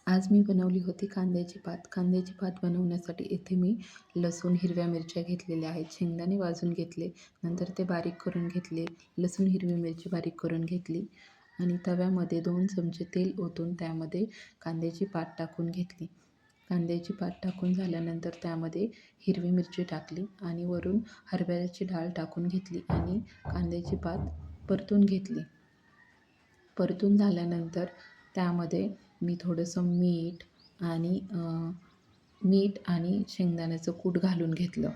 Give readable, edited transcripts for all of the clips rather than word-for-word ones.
आज मी बनवली होती कांद्याची पात. कांद्याची पात बनवण्यासाठी इथे मी लसूण, हिरव्या मिरच्या घेतलेल्या आहेत. शेंगदाणे भाजून घेतले, नंतर ते बारीक करून घेतले. लसूण, हिरवी मिरची बारीक करून घेतली आणि तव्यामध्ये 2 चमचे तेल ओतून त्यामध्ये कांद्याची पात टाकून घेतली. कांद्याची पात टाकून झाल्यानंतर त्यामध्ये हिरवी मिरची टाकली आणि वरून हरभऱ्याची डाळ टाकून घेतली आणि कांद्याची पात परतून घेतली. परतून झाल्यानंतर त्यामध्ये मी थोडंसं मीठ आणि शेंगदाण्याचं कूट घालून घेतलं.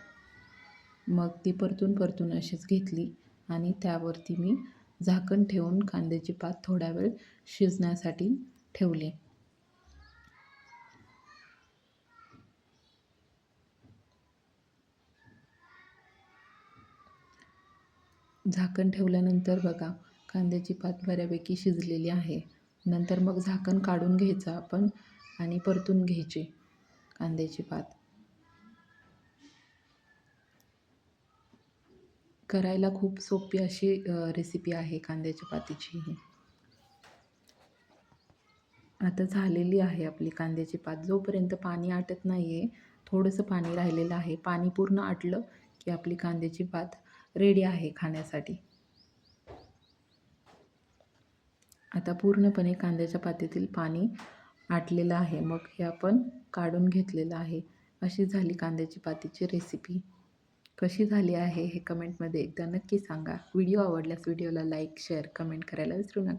मग ती परतून अशीच घेतली आणि त्यावरती मी झाकण ठेवून कांद्याची पात थोडा वेळ शिजण्यासाठी ठेवली. झाकण ठेवल्यानंतर बघा कांद्याची पात बऱ्यापैकी शिजलेली आहे. नंतर मग झाकण काढून घ्यायचं आपण आणि परतून घ्यायची कांद्याची पात. करायला खूप सोपी अशी रेसिपी आहे कांद्याच्या पातीची ही. आता झालेली आहे आपली कांद्याची पात. जोपर्यंत पाणी आटत नाही आहे, थोडंसं पाणी राहिलेलं आहे. पाणी पूर्ण आटलं की आपली कांद्याची पात रेडी आहे खाण्यासाठी. आता पूर्णपणे कांद्याच्या पातीतील पाणी आटलेलं आहे. मग हे आपण काढून घेतलेलं आहे. अशी झाली कांद्याची पातीची रेसिपी. कशी झाली आहे हे कमेंटमध्ये एकदा नक्की सांगा. व्हिडिओ आवडल्यास व्हिडिओला लाईक, शेअर, कमेंट करायला विसरू नका.